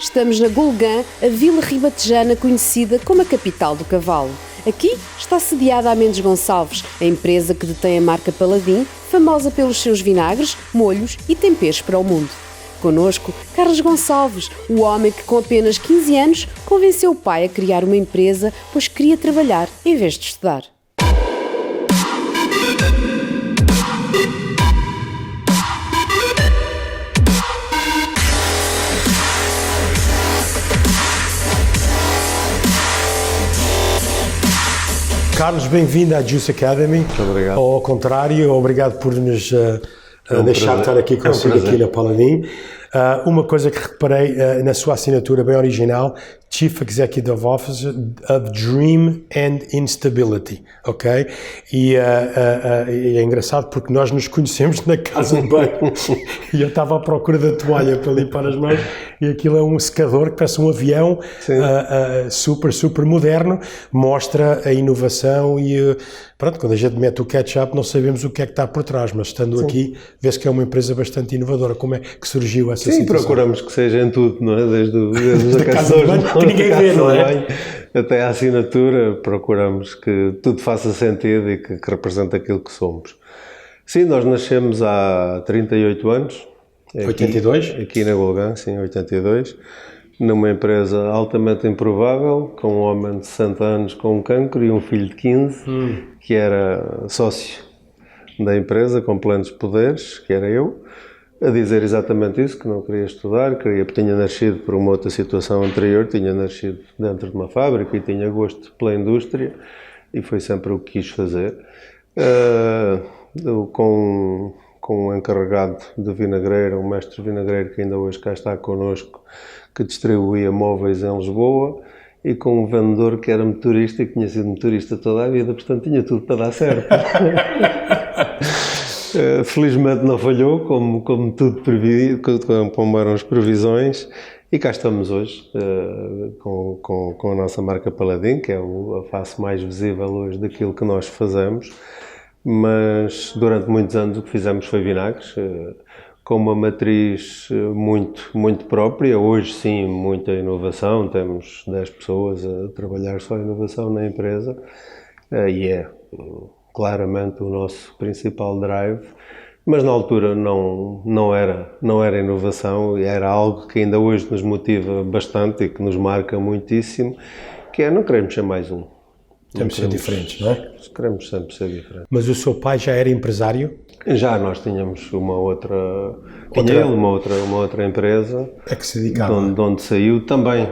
Estamos na Golgã, a vila ribatejana conhecida como a capital do cavalo. Aqui está sediada a Mendes Gonçalves, a empresa que detém a marca Paladin, famosa pelos seus vinagres, molhos e temperos para o mundo. Connosco, Carlos Gonçalves, o homem que com apenas 15 anos convenceu o pai a criar uma empresa, pois queria trabalhar em vez de estudar. Carlos, bem-vindo à Juice Academy. Muito obrigado. Ou ao contrário, obrigado por nos deixar estar aqui consigo aqui na Paladin. Uma coisa que reparei na sua assinatura bem original, Chief Executive Officer of Dream and Instability, ok? E é engraçado porque nós nos conhecemos na casa de banho e eu estava à procura da toalha para limpar as mãos e aquilo é um secador que parece um avião super moderno, mostra a inovação e pronto, quando a gente mete o ketchup não sabemos o que é que está por trás, mas estando aqui vê-se que é uma empresa bastante inovadora. Como é que surgiu essa situação? Procuramos que seja em tudo, não é? Desde os aquecedores, que ninguém vê, não é? Até à assinatura, procuramos que tudo faça sentido e que represente aquilo que somos. Sim, nós nascemos há 38 anos. 82? Aqui na Golgã, sim, 82. Numa empresa altamente improvável, com um homem de 60 anos com um cancro e um filho de 15, que era sócio da empresa, com plenos poderes, que era eu, a dizer exatamente isso, que não queria estudar, porque tinha nascido por uma outra situação anterior, tinha nascido dentro de uma fábrica e tinha gosto pela indústria e foi sempre o que quis fazer. Com um encarregado de vinagreiro, um mestre vinagreiro que ainda hoje cá está connosco, que distribuía móveis em Lisboa, e com um vendedor que era motorista e que tinha sido motorista toda a vida, portanto tinha tudo para dar certo. Felizmente não falhou, como tudo previsto, como eram as previsões, e cá estamos hoje com a nossa marca Paladin, que é a face mais visível hoje daquilo que nós fazemos, mas durante muitos anos o que fizemos foi vinagres, com uma matriz muito própria. Hoje sim, muita inovação, temos 10 pessoas a trabalhar só em inovação na empresa, e é claramente o nosso principal drive, mas na altura não era inovação, e era algo que ainda hoje nos motiva bastante e que nos marca muitíssimo, que é não queremos ser mais um. Temos de ser diferentes, não é? Queremos sempre ser diferentes. Mas o seu pai já era empresário? Já, nós tínhamos uma outra empresa. É que se dedicava? De onde saiu também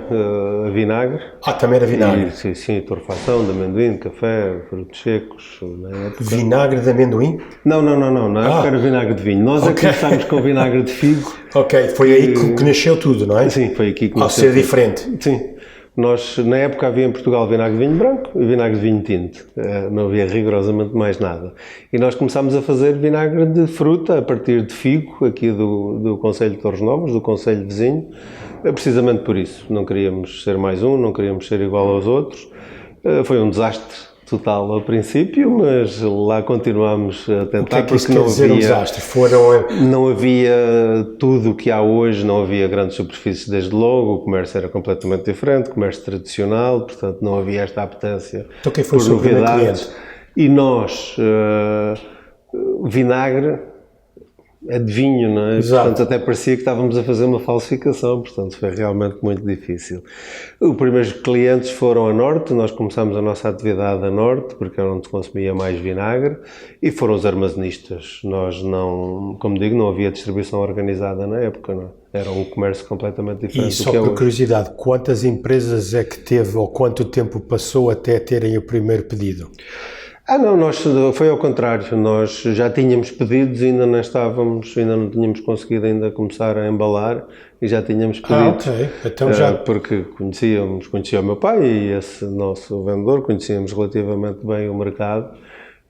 a vinagre. Também era vinagre? Sim, torrefação de amendoim, de café, frutos secos. Na época. Vinagre de amendoim? Não, na época era vinagre de vinho. Nós começámos com vinagre de figo. Ok, foi aí que nasceu tudo, não é? Sim, foi aqui que nasceu. Ao ser diferente? Sim. Nós, na época, havia em Portugal vinagre de vinho branco e vinagre de vinho tinto. Não havia rigorosamente mais nada. E nós começámos a fazer vinagre de fruta a partir de figo, aqui do concelho de Torres Novas, do concelho vizinho, precisamente por isso. Não queríamos ser mais um, não queríamos ser igual aos outros. Foi um desastre total ao princípio, mas lá continuámos a tentar. O que é que isso quer dizer um desastre? Não havia tudo o que há hoje, não havia grandes superfícies desde logo, o comércio era completamente diferente, comércio tradicional, portanto não havia esta apetência então, quem foi por novidades. E nós, vinagre é de vinho, não é? Exato. Portanto, até parecia que estávamos a fazer uma falsificação, portanto, foi realmente muito difícil. Os primeiros clientes foram a Norte, nós começámos a nossa atividade a Norte, porque era onde se consumia mais vinagre, e foram os armazenistas. Nós não, como digo, não havia distribuição organizada na época, não é? Era um comércio completamente diferente. E só por curiosidade, quantas empresas é que teve, ou quanto tempo passou até terem o primeiro pedido? Foi ao contrário, nós já tínhamos pedidos e ainda não tínhamos conseguido ainda começar a embalar e já tínhamos pedidos. Ok. Então já... Porque conhecia o meu pai e esse nosso vendedor, conhecíamos relativamente bem o mercado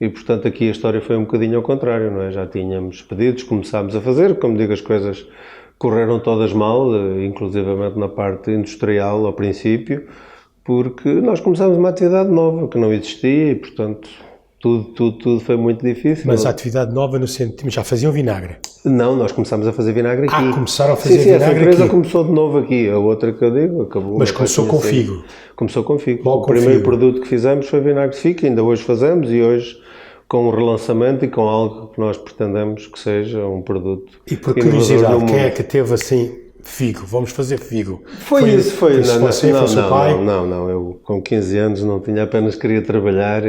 e, portanto, aqui a história foi um bocadinho ao contrário, não é? Já tínhamos pedidos, começámos a fazer, como digo, as coisas correram todas mal, inclusivamente na parte industrial ao princípio, porque nós começámos uma atividade nova que não existia e, portanto, Tudo foi muito difícil. Mas a atividade nova no sentido, já faziam vinagre? Não, nós começámos a fazer vinagre aqui. Começaram a fazer sim, vinagre aqui? Sim, a empresa começou de novo aqui. A outra que eu digo acabou. Mas começou com figo? Começou com figo. Logo o primeiro produto que fizemos foi vinagre de figo, que ainda hoje fazemos, e hoje com um relançamento e com algo que nós pretendemos que seja um produto. E por curiosidade, quem é que teve assim figo? Vamos fazer figo. Foi isso. Foi você, foi seu pai? Não. Eu com 15 anos não tinha, apenas queria trabalhar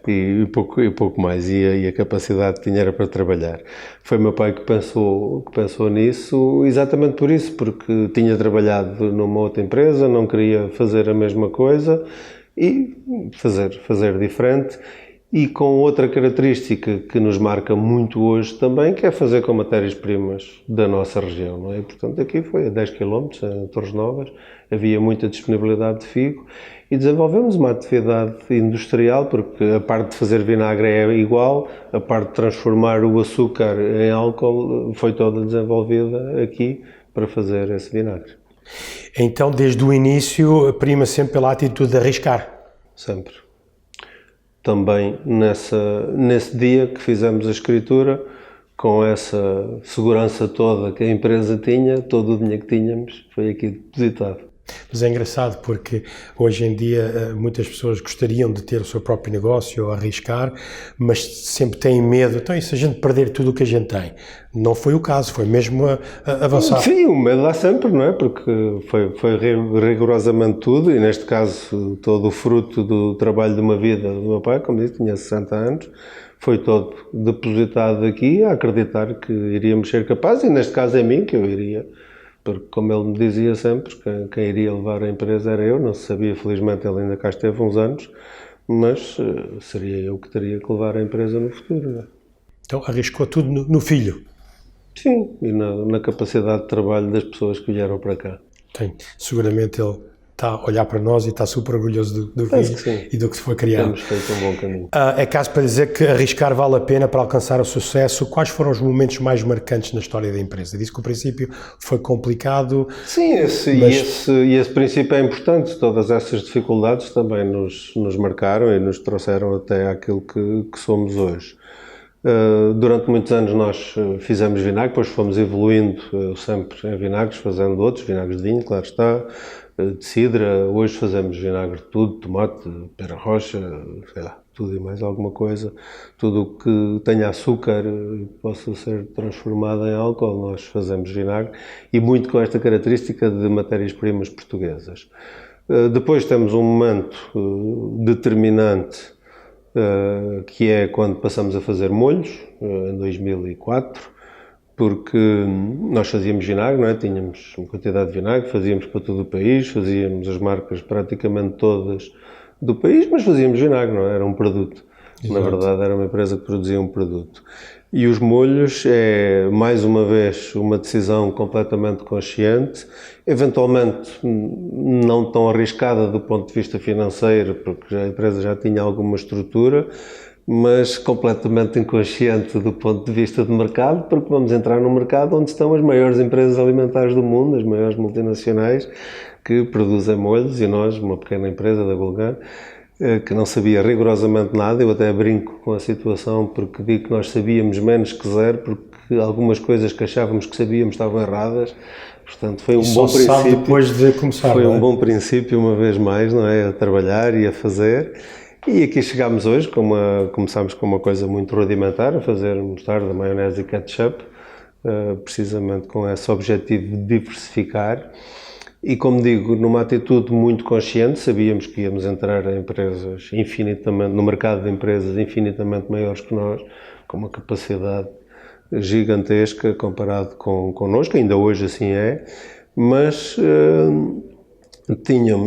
e pouco mais. E a capacidade que tinha era para trabalhar. Foi meu pai que pensou nisso, exatamente por isso, porque tinha trabalhado numa outra empresa, não queria fazer a mesma coisa e fazer diferente. E com outra característica que nos marca muito hoje também, que é fazer com matérias-primas da nossa região, não é? E, portanto, aqui foi a 10 km, em Torres Novas, havia muita disponibilidade de figo e desenvolvemos uma atividade industrial, porque a parte de fazer vinagre é igual, a parte de transformar o açúcar em álcool foi toda desenvolvida aqui para fazer esse vinagre. Então, desde o início, prima sempre pela atitude de arriscar? Sempre. Também nesse dia que fizemos a escritura, com essa segurança toda que a empresa tinha, todo o dinheiro que tínhamos foi aqui depositado. Mas é engraçado porque hoje em dia muitas pessoas gostariam de ter o seu próprio negócio ou arriscar, mas sempre têm medo. Então, e se a gente perder tudo o que a gente tem? Não foi o caso, foi mesmo avançar. Sim, o medo há sempre, não é? Porque foi rigorosamente tudo, e neste caso todo o fruto do trabalho de uma vida do meu pai, como disse, tinha 60 anos, foi todo depositado aqui a acreditar que iríamos ser capazes, e neste caso é mim que eu iria. Porque, como ele me dizia sempre, quem iria levar a empresa era eu, não se sabia, felizmente ele ainda cá esteve uns anos, mas seria eu que teria que levar a empresa no futuro. Não é? Então arriscou tudo no filho? Sim, e na capacidade de trabalho das pessoas que vieram para cá. Tem. Seguramente ele está a olhar para nós e está super orgulhoso do filho e do que foi criado. Temos feito um bom caminho. É caso para dizer que arriscar vale a pena para alcançar o sucesso. Quais foram os momentos mais marcantes na história da empresa? Disse que o princípio foi complicado. Sim, esse princípio é importante. Todas essas dificuldades também nos marcaram e nos trouxeram até àquilo que somos hoje. Durante muitos anos nós fizemos vinagre, depois fomos evoluindo sempre em vinagres, fazendo outros, vinagres de vinho, claro está, de cidra. Hoje fazemos vinagre de tudo, tomate, pera roxa, sei lá, tudo e mais alguma coisa. Tudo o que tenha açúcar e possa ser transformado em álcool, nós fazemos vinagre, e muito com esta característica de matérias-primas portuguesas. Depois temos um momento determinante, que é quando passamos a fazer molhos, em 2004, porque nós fazíamos vinagre, não é? Tínhamos uma quantidade de vinagre, fazíamos para todo o país, fazíamos as marcas praticamente todas do país, mas fazíamos vinagre, não é? Era um produto. Exato. Na verdade, era uma empresa que produzia um produto. E os molhos é, mais uma vez, uma decisão completamente consciente, eventualmente não tão arriscada do ponto de vista financeiro, porque a empresa já tinha alguma estrutura, mas completamente inconsciente do ponto de vista de mercado, porque vamos entrar num mercado onde estão as maiores empresas alimentares do mundo, as maiores multinacionais que produzem molhos, e nós, uma pequena empresa da Bulgar, que não sabia rigorosamente nada. Eu até brinco com a situação, porque digo que nós sabíamos menos que zero, porque algumas coisas que achávamos que sabíamos estavam erradas. Portanto, foi um bom princípio. Depois de começar, foi um bom princípio, uma vez mais, não é? A trabalhar e a fazer. E aqui chegámos hoje, começámos com uma coisa muito rudimentar, a fazer mostarda, maionese e ketchup, precisamente com esse objetivo de diversificar. E, como digo, numa atitude muito consciente, sabíamos que íamos entrar em empresas no mercado de empresas infinitamente maiores que nós, com uma capacidade gigantesca comparado connosco, ainda hoje assim é, mas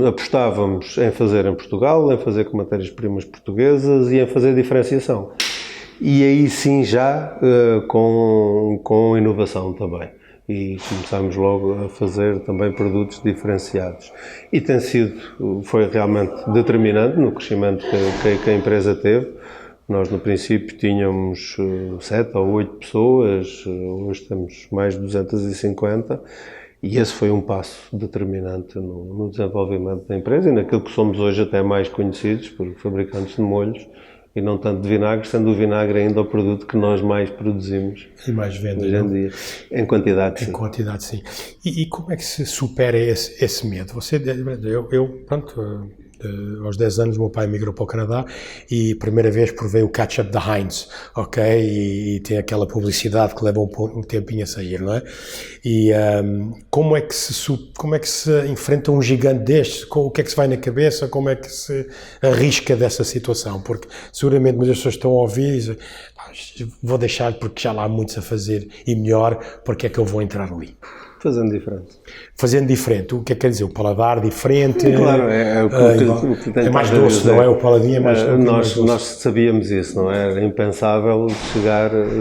apostávamos em fazer em Portugal, em fazer com matérias-primas portuguesas e em fazer diferenciação. E aí sim já com inovação também. E começámos logo a fazer também produtos diferenciados. E foi realmente determinante no crescimento que a empresa teve. Nós no princípio tínhamos 7 ou 8 pessoas, hoje temos mais de 250, e esse foi um passo determinante no desenvolvimento da empresa e naquilo que somos hoje até mais conhecidos por fabricantes de molhos e não tanto de vinagre, sendo o vinagre ainda o produto que nós mais produzimos. E mais vendas, hoje em dia. Em quantidade, sim. Em quantidade, sim. E como é que se supera esse medo? Aos 10 anos o meu pai migrou para o Canadá e a primeira vez provei o ketchup da Heinz, ok? E tem aquela publicidade que leva um tempinho a sair, não é? E como é que se enfrenta um gigante destes? O que é que se vai na cabeça? Como é que se arrisca dessa situação? Porque seguramente muitas pessoas estão a ouvir e dizem, vou deixar porque já lá há muitos a fazer e melhor, porque é que eu vou entrar ali? Fazendo diferente. Fazendo diferente, o que é que quer dizer? O paladar diferente? Claro, o que tem mais doce, não é? O paladinho é mais doce. Nós sabíamos isso, não é? Era impensável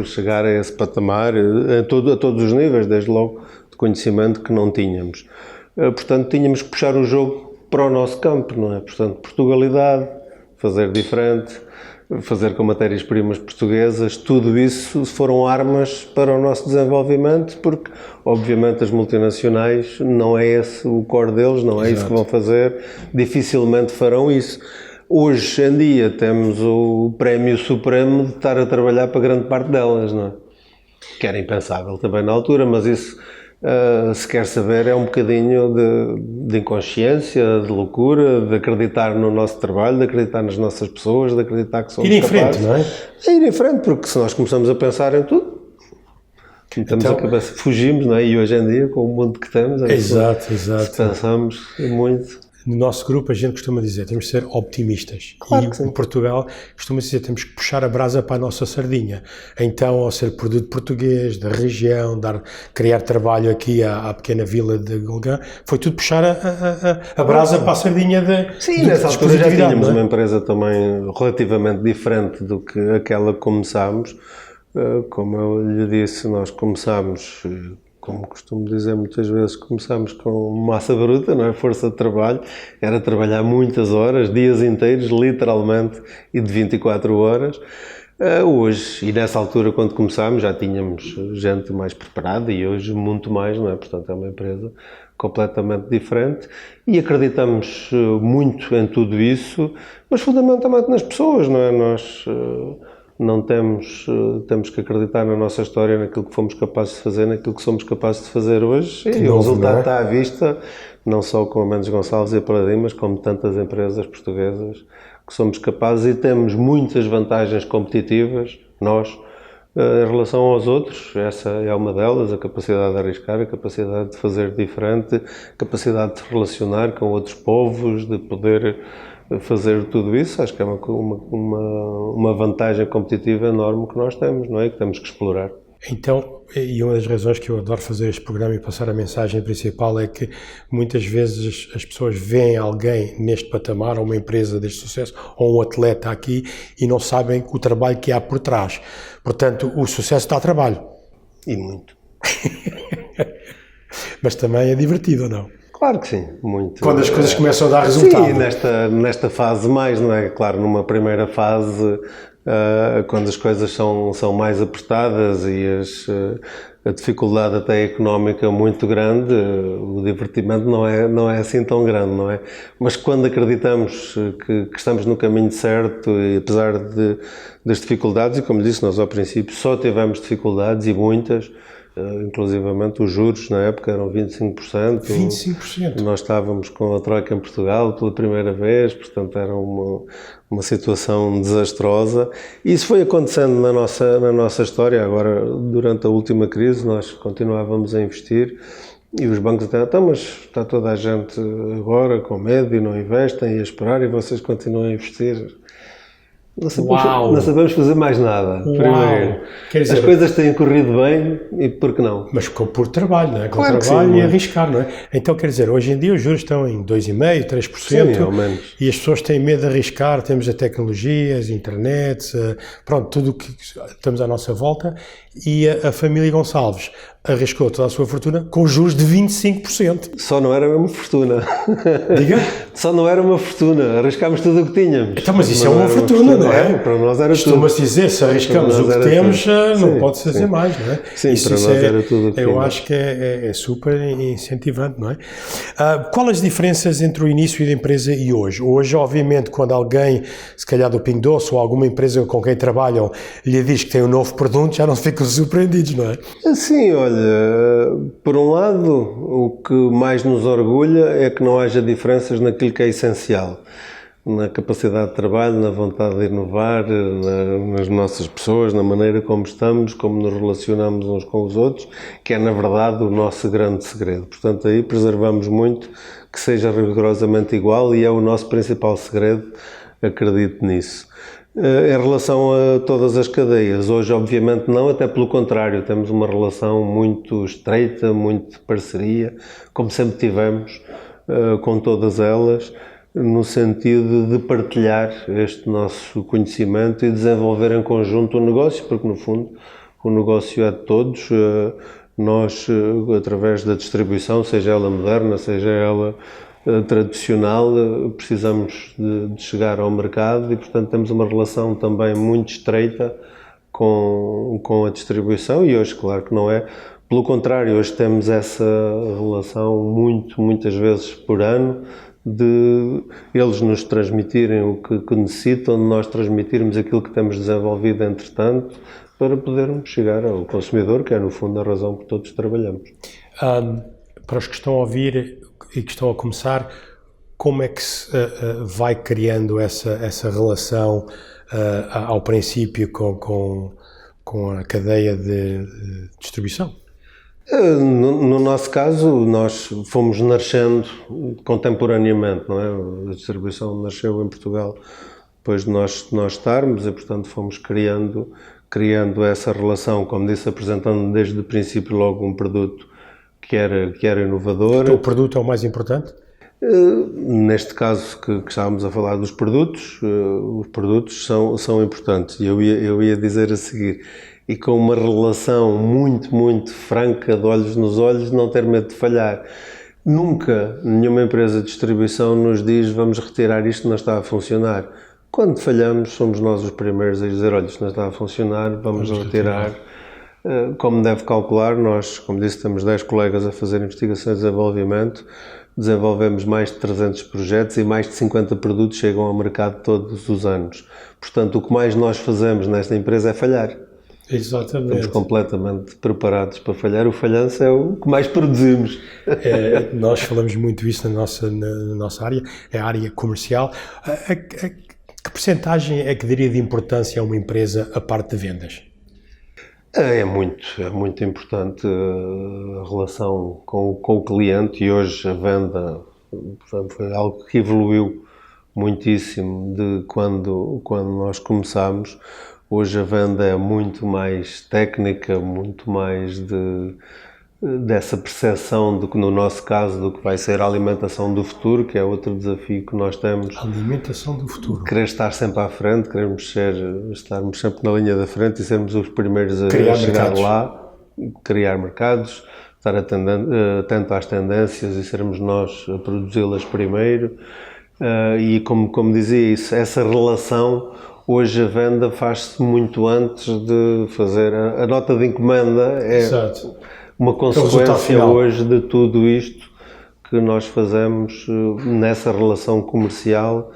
chegar a esse patamar, a todos os níveis, desde logo, de conhecimento que não tínhamos. Portanto, tínhamos que puxar o jogo para o nosso campo, não é? Portanto, Portugalidade, fazer diferente, fazer com matérias-primas portuguesas, tudo isso foram armas para o nosso desenvolvimento, porque obviamente as multinacionais não é esse o core deles, não é Exato. Isso que vão fazer, dificilmente farão isso. Hoje em dia temos o prémio supremo de estar a trabalhar para grande parte delas, não é? Que era impensável também na altura, mas isso, se quer saber, é um bocadinho de inconsciência, de loucura, de acreditar no nosso trabalho, de acreditar nas nossas pessoas, de acreditar que somos capazes. Ir em frente, não é? É ir em frente, porque se nós começamos a pensar em tudo, fugimos, não é? E hoje em dia, com o mundo que temos, exato. Se pensamos muito... No nosso grupo a gente costuma dizer, temos de ser optimistas. Claro que sim. Em Portugal costuma-se dizer, temos que puxar a brasa para a nossa sardinha. Então, ao ser produto português, da região, criar trabalho aqui à pequena vila de Golgã, foi tudo puxar a brasa para a sardinha Sim, nessa altura já tínhamos uma empresa também relativamente diferente do que aquela que começámos. Como eu lhe disse, nós começámos... Como costumo dizer muitas vezes, começámos com massa bruta, não é? Força de trabalho, era trabalhar muitas horas, dias inteiros, literalmente, e de 24 horas. Hoje, e nessa altura quando começámos, já tínhamos gente mais preparada e hoje muito mais, não é? Portanto, é uma empresa completamente diferente e acreditamos muito em tudo isso, mas fundamentalmente nas pessoas, não é? Nós... não temos que acreditar na nossa história, naquilo que fomos capazes de fazer, naquilo que somos capazes de fazer hoje. E o resultado está à vista, não só com a Mendes Gonçalves e a Paladin, mas como tantas empresas portuguesas que somos capazes e temos muitas vantagens competitivas, nós, em relação aos outros. Essa é uma delas, a capacidade de arriscar, a capacidade de fazer diferente, a capacidade de se relacionar com outros povos, de poder... fazer tudo isso, acho que é uma vantagem competitiva enorme que nós temos, não é? Que temos que explorar. Então, e uma das razões que eu adoro fazer este programa e passar a mensagem principal é que muitas vezes as pessoas veem alguém neste patamar, ou uma empresa deste sucesso, ou um atleta aqui, e não sabem o trabalho que há por trás. Portanto, o sucesso dá trabalho. E muito. Mas também é divertido, ou não? Claro que sim, muito. Quando as coisas começam a dar resultado. Sim, nesta fase mais, não é? Claro, numa primeira fase, quando as coisas são mais apertadas e a dificuldade até económica muito grande, o divertimento não é assim tão grande, não é? Mas quando acreditamos que estamos no caminho certo, e apesar das dificuldades, e como disse, nós ao princípio só tivemos dificuldades e muitas, inclusivamente os juros na época eram 25%. 25%? Nós estávamos com a Troika em Portugal pela primeira vez, portanto era uma situação desastrosa. E isso foi acontecendo na nossa história. Agora, durante a última crise, nós continuávamos a investir e os bancos até, então, mas está toda a gente agora com medo e não investem e a esperar e vocês continuam a investir. Não sabemos fazer mais nada. Primeiro, quer dizer, as coisas têm corrido bem e por que não? Mas por trabalho, não é? Com claro trabalho sim, e arriscar, não é? Então, quer dizer, hoje em dia os juros estão em 2,5%, 3%. Sim, ao menos. E as pessoas têm medo de arriscar. Temos a tecnologias, internet, pronto, tudo o que estamos à nossa volta. E a família Gonçalves arriscou toda a sua fortuna com juros de 25%. Só não era uma fortuna. Diga? Só não era uma fortuna. Arriscámos tudo o que tínhamos. Então, mas isso é uma fortuna, não é? Para nós era tudo. Costuma-se dizer, se arriscamos o que temos, não pode fazer mais, não é? Sim, para nós era tudo. Eu acho que é super incentivante, não é? Quais as diferenças entre o início da empresa e hoje? Hoje, obviamente, quando alguém, se calhar do Pingo Doce ou alguma empresa com quem trabalham, lhe diz que tem um novo produto, já não ficam surpreendidos, não é? Sim, olha, por um lado, o que mais nos orgulha é que não haja diferenças naquilo que é essencial. Na capacidade de trabalho, na vontade de inovar, nas nossas pessoas, na maneira como estamos, como nos relacionamos uns com os outros, que é, na verdade, o nosso grande segredo. Portanto, aí preservamos muito que seja rigorosamente igual e é o nosso principal segredo, acredito nisso. Em relação a todas as cadeias, hoje obviamente não, até pelo contrário, temos uma relação muito estreita, muito de parceria, como sempre tivemos, com todas elas, no sentido de partilhar este nosso conhecimento e desenvolver em conjunto o negócio, porque no fundo o negócio é de todos. Nós, através da distribuição, seja ela moderna, seja ela tradicional, precisamos de chegar ao mercado e, portanto, temos uma relação também muito estreita com a distribuição e hoje, claro que não é. Pelo contrário, hoje temos essa relação muitas vezes por ano de eles nos transmitirem o que necessitam, de nós transmitirmos aquilo que temos desenvolvido entretanto, para podermos chegar ao consumidor, que é no fundo a razão por todos trabalhamos. Para os que estão a ouvir e que estão a começar, como é que se vai criando essa relação ao princípio com a cadeia de distribuição? No nosso caso, nós fomos nascendo contemporaneamente, não é? A distribuição nasceu em Portugal depois de nós estarmos e, portanto, fomos criando essa relação, como disse, apresentando desde o princípio logo um produto que era inovador. Então, o produto é o mais importante? Neste caso que estávamos a falar dos produtos, os produtos são importantes e eu ia dizer a seguir, e com uma relação muito franca, de olhos nos olhos, não ter medo de falhar. Nunca nenhuma empresa de distribuição nos diz vamos retirar isto, não está a funcionar. Quando falhamos, somos nós os primeiros a dizer, olha, isto não está a funcionar, vamos retirar. Como deve calcular, nós, como disse, temos 10 colegas a fazer investigação e desenvolvimento, desenvolvemos mais de 300 projetos e mais de 50 produtos chegam ao mercado todos os anos. Portanto, o que mais nós fazemos nesta empresa é falhar. Exatamente. Estamos completamente preparados para falhar. O falhanço é o que mais produzimos. Nós falamos muito isso na nossa área, é a área comercial. Que percentagem é que daria de importância a uma empresa a parte de vendas? É muito importante a relação com o cliente e hoje a venda foi algo que evoluiu muitíssimo de quando nós começámos. Hoje a venda é muito mais técnica, muito mais dessa percepção do que, no nosso caso, do que vai ser a alimentação do futuro, que é outro desafio que nós temos. A alimentação do futuro. Querer estar sempre à frente, estarmos sempre na linha da frente e sermos os primeiros a chegar lá, criar mercados, estar atento às tendências e sermos nós a produzi-las primeiro. E como dizia isso, essa relação, hoje a venda faz-se muito antes de fazer a nota de encomenda. Exato. Uma consequência hoje de tudo isto que nós fazemos nessa relação comercial,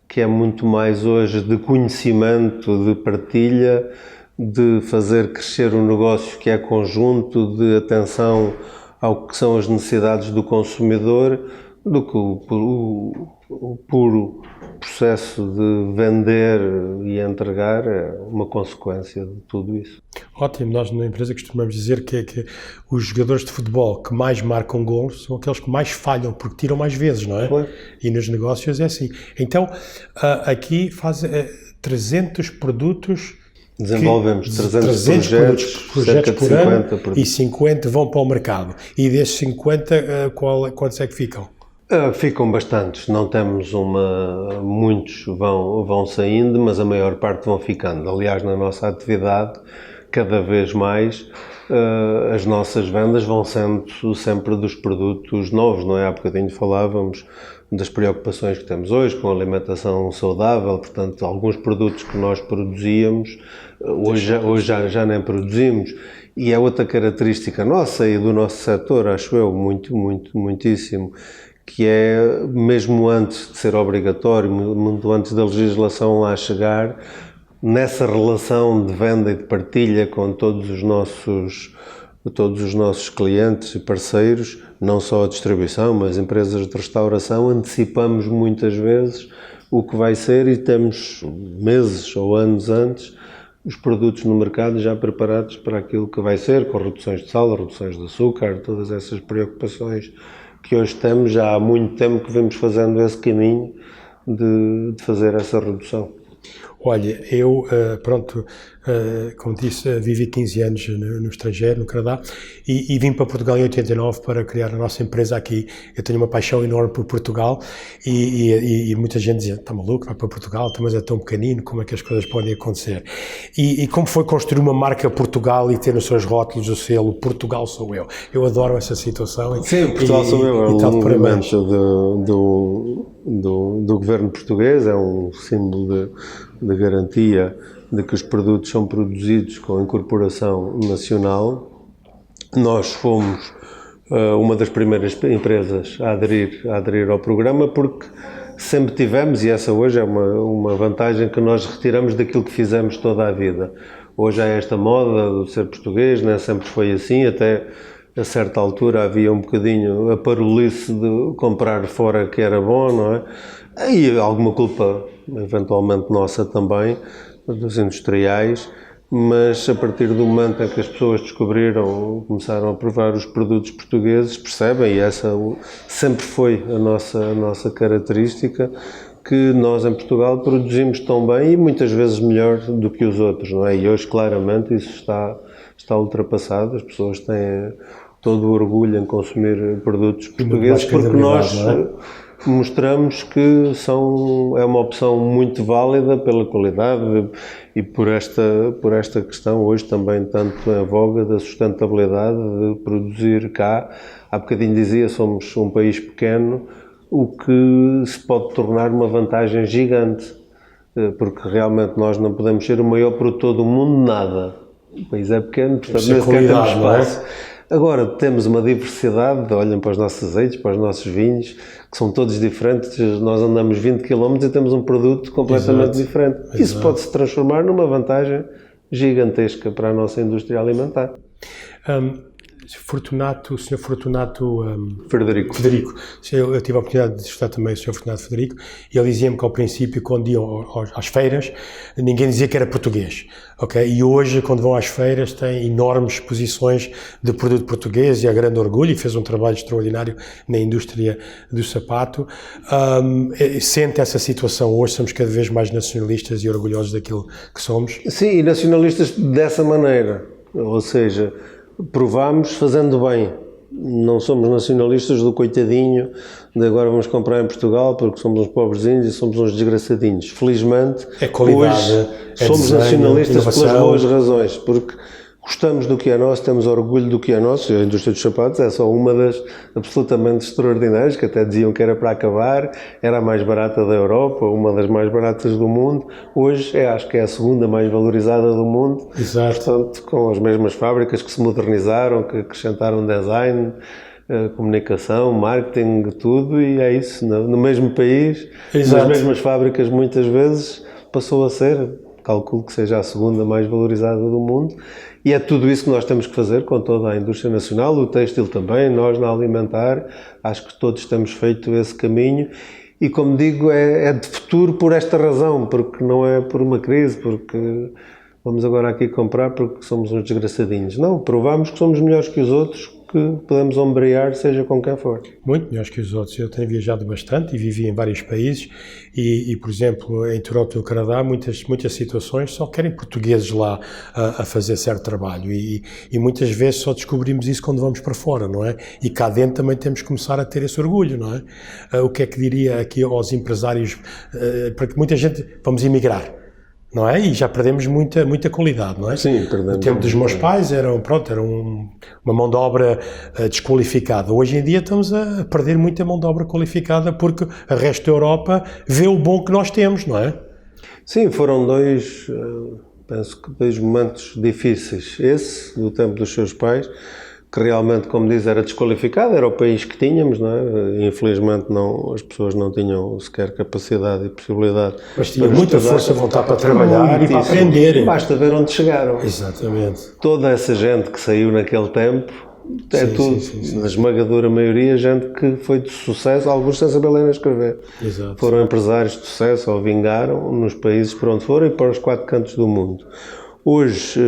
que é muito mais hoje de conhecimento, de partilha, de fazer crescer o negócio que é conjunto, de atenção ao que são as necessidades do consumidor, do que o puro processo de vender e entregar é uma consequência de tudo isso. Ótimo, nós na empresa costumamos dizer que os jogadores de futebol que mais marcam gols são aqueles que mais falham, porque tiram mais vezes, não é? Claro. E nos negócios é assim. Então, aqui faz 300 produtos... Desenvolvemos 300 projetos por ano e 50 vão para o mercado. E desses 50, quantos é que ficam? Ficam bastantes, não temos muitos vão saindo, mas a maior parte vão ficando. Aliás, na nossa atividade, cada vez mais as nossas vendas vão sendo sempre dos produtos novos, não é? Há bocadinho falávamos das preocupações que temos hoje com a alimentação saudável, portanto, alguns produtos que nós produzíamos, hoje já nem produzimos. E é outra característica nossa e do nosso setor, acho eu, muitíssimo, que é, mesmo antes de ser obrigatório, muito antes da legislação lá chegar, nessa relação de venda e de partilha com todos os nossos clientes e parceiros, não só a distribuição, mas empresas de restauração, antecipamos muitas vezes o que vai ser e temos meses ou anos antes os produtos no mercado já preparados para aquilo que vai ser, com reduções de sal, reduções de açúcar, todas essas preocupações que hoje temos. Já há muito tempo que vemos fazendo esse caminho de fazer essa redução. Olha, eu, como disse, vivi 15 anos no estrangeiro, no Canadá, e vim para Portugal em 89 para criar a nossa empresa aqui. Eu tenho uma paixão enorme por Portugal e muita gente dizia, está maluco, vai para Portugal, mas é tão pequenino, como é que as coisas podem acontecer? E como foi construir uma marca Portugal e ter nos seus rótulos o selo Portugal sou eu? Eu adoro essa situação. Sim, Portugal sou eu, é um movimento do governo português, é um símbolo de garantia de que os produtos são produzidos com incorporação nacional. Nós fomos uma das primeiras empresas a aderir ao programa, porque sempre tivemos, e essa hoje é uma vantagem que nós retiramos daquilo que fizemos toda a vida. Hoje há esta moda de ser português, nem sempre foi assim, até a certa altura havia um bocadinho a parolice de comprar fora que era bom, não é? E alguma culpa, eventualmente nossa também, dos industriais, mas a partir do momento em que as pessoas descobriram, começaram a provar os produtos portugueses, percebem, e essa sempre foi a nossa característica, que nós em Portugal produzimos tão bem e muitas vezes melhor do que os outros, não é? E hoje claramente isso está ultrapassado, as pessoas têm todo o orgulho em consumir produtos portugueses, porque nós mostramos que é uma opção muito válida pela qualidade e por esta questão hoje também tanto em voga da sustentabilidade de produzir cá. Há bocadinho dizia, somos um país pequeno, o que se pode tornar uma vantagem gigante, porque realmente nós não podemos ser o maior produtor do mundo, nada. O país é pequeno, portanto nem sequer temos espaço. Agora temos uma diversidade, olhem para os nossos azeites, para os nossos vinhos, que são todos diferentes. Nós andamos 20 km e temos um produto completamente diferente. Isso pode-se transformar numa vantagem gigantesca para a nossa indústria alimentar. O Sr. Fortunato Frederico. Eu tive a oportunidade de estudar também o Sr. Fortunato Frederico e ele dizia-me que ao princípio, quando iam às feiras, ninguém dizia que era português, ok? E hoje, quando vão às feiras, tem enormes exposições de produto português e há grande orgulho e fez um trabalho extraordinário na indústria do sapato. Sente essa situação hoje, somos cada vez mais nacionalistas e orgulhosos daquilo que somos? Sim, e nacionalistas dessa maneira, ou seja, provamos fazendo bem. Não somos nacionalistas do coitadinho de agora vamos comprar em Portugal porque somos uns pobrezinhos e somos uns desgraçadinhos. Felizmente, hoje somos nacionalistas pelas boas razões, porque gostamos do que é nosso, temos orgulho do que é nosso. A indústria dos sapatos é só uma das absolutamente extraordinárias, que até diziam que era para acabar, era a mais barata da Europa, uma das mais baratas do mundo. Hoje acho que é a segunda mais valorizada do mundo. Exato. Portanto, com as mesmas fábricas que se modernizaram, que acrescentaram design, comunicação, marketing, tudo, e é isso, no mesmo país, nas mesmas fábricas muitas vezes, passou a ser, calculo que seja a segunda mais valorizada do mundo. E é tudo isso que nós temos que fazer com toda a indústria nacional, o têxtil também, nós na alimentar, acho que todos temos feito esse caminho e, como digo, é de futuro por esta razão, porque não é por uma crise, porque vamos agora aqui comprar porque somos uns desgraçadinhos. Não, provamos que somos melhores que os outros, que podemos ombrear seja com quem for. Muito melhores que os outros. Eu tenho viajado bastante e vivi em vários países e por exemplo, em Toronto, no Canadá, muitas situações só querem portugueses lá a fazer certo trabalho e muitas vezes só descobrimos isso quando vamos para fora, não é? E cá dentro também temos que começar a ter esse orgulho, não é? O que é que diria aqui aos empresários, porque muita gente, vamos emigrar, não é? E já perdemos muita qualidade, não é? Sim, perdemos. No tempo dos meus pais era uma mão de obra desqualificada. Hoje em dia estamos a perder muita mão de obra qualificada porque o resto da Europa vê o bom que nós temos, não é? Sim, foram penso que dois momentos difíceis. Esse, do tempo dos seus pais, que realmente, como diz, era desqualificado, era o país que tínhamos, não é? Infelizmente as pessoas não tinham sequer capacidade e possibilidade. Mas tinham muita força de vonttar para trabalhar e para aprender. Basta ver onde chegaram. Exatamente. Toda essa gente que saiu naquele tempo, na esmagadora maioria, gente que foi de sucesso, alguns sem saber ler nem escrever. Exato. Foram empresários de sucesso ou vingaram nos países por onde foram e para os 4 cantos do mundo. Hoje,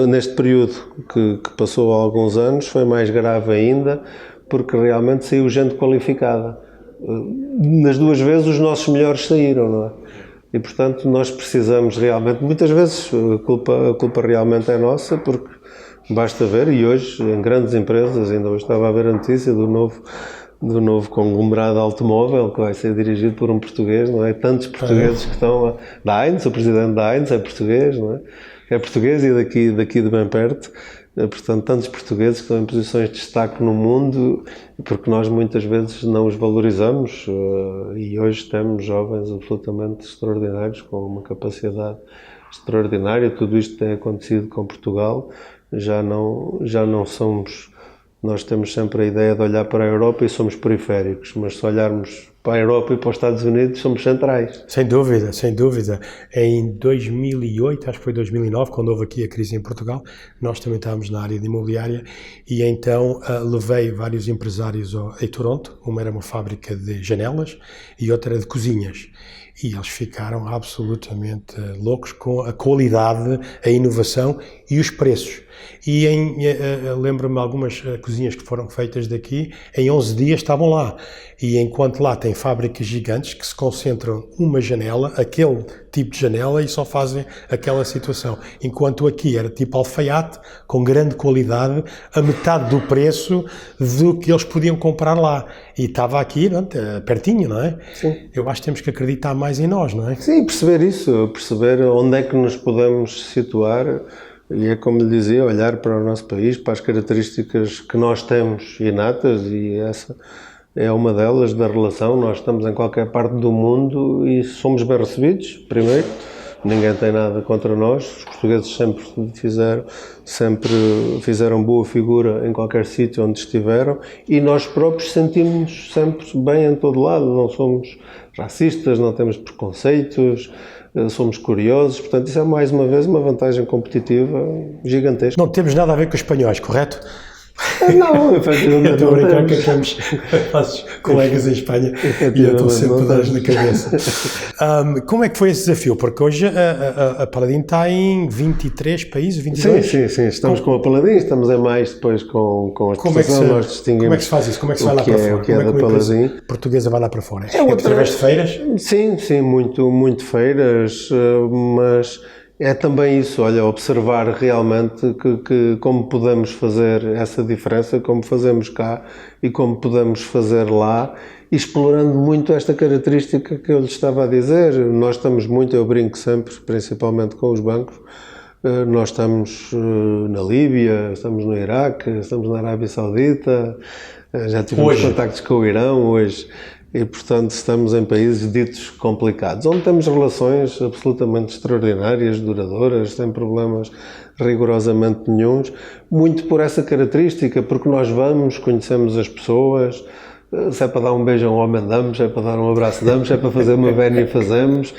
neste período que passou há alguns anos, foi mais grave ainda, porque realmente saiu gente qualificada. Nas 2 vezes os nossos melhores saíram, não é? E, portanto, nós precisamos realmente, muitas vezes a culpa realmente é nossa, porque basta ver, e hoje em grandes empresas, ainda hoje estava a ver a notícia do novo conglomerado automóvel que vai ser dirigido por um português, não é? Tantos portugueses que estão da Heinz, o presidente da Heinz é português, não é? É português e daqui de bem perto, portanto, tantos portugueses que estão em posições de destaque no mundo, porque nós muitas vezes não os valorizamos, e hoje temos jovens absolutamente extraordinários, com uma capacidade extraordinária. Tudo isto tem acontecido com Portugal, já não somos... Nós temos sempre a ideia de olhar para a Europa e somos periféricos, mas se olharmos para a Europa e para os Estados Unidos, somos centrais. Sem dúvida, sem dúvida. Em 2008, acho que foi 2009, quando houve aqui a crise em Portugal, nós também estávamos na área de imobiliária e então levei vários empresários em Toronto. Uma era uma fábrica de janelas e outra era de cozinhas. E eles ficaram absolutamente loucos com a qualidade, a inovação e os preços. E lembro-me algumas cozinhas que foram feitas daqui, em 11 dias estavam lá. E enquanto lá tem fábricas gigantes que se concentram uma janela, aquele tipo de janela, e só fazem aquela situação. Enquanto aqui era tipo alfaiate, com grande qualidade, a metade do preço do que eles podiam comprar lá. E estava aqui, pertinho, não é? Sim. Eu acho que temos que acreditar mais em nós, não é? Sim, perceber onde é que nos podemos situar. E é como lhe dizia, olhar para o nosso país, para as características que nós temos inatas, e essa é uma delas, da relação. Nós estamos em qualquer parte do mundo e somos bem recebidos, primeiro. Ninguém tem nada contra nós. Os portugueses sempre fizeram boa figura em qualquer sítio onde estiveram, e nós próprios sentimos-nos sempre bem em todo lado. Não somos racistas, não temos preconceitos, somos curiosos. Portanto, isso é mais uma vez uma vantagem competitiva gigantesca. Não temos nada a ver com os espanhóis, correto? Não, efetivamente. Eu estou a brincar que temos nossos colegas em Espanha e eu estou sempre a dar na cabeça. Como é que foi esse desafio? Porque hoje a Paladin está em 23 países, 22? Sim. Estamos com a Paladin, estamos em mais depois com a exposição. Nós distinguimos. Como é que se faz isso? Como é que se vai lá para fora? O que é da Paladin? Portuguesa vai lá para fora? É através de feiras? Sim, muito feiras, mas... É também isso, olha, observar realmente que como podemos fazer essa diferença, como fazemos cá e como podemos fazer lá, explorando muito esta característica que eu lhe estava a dizer. Nós estamos muito, eu brinco sempre, principalmente com os bancos, nós estamos na Líbia, estamos no Iraque, estamos na Arábia Saudita, já tivemos contactos com o Irão hoje. E, portanto, estamos em países ditos complicados, onde temos relações absolutamente extraordinárias, duradouras, sem problemas rigorosamente nenhuns, muito por essa característica, porque nós vamos, conhecemos as pessoas, se é para dar um beijo a um homem damos, se é para dar um abraço damos, se é para fazer uma vénia fazemos,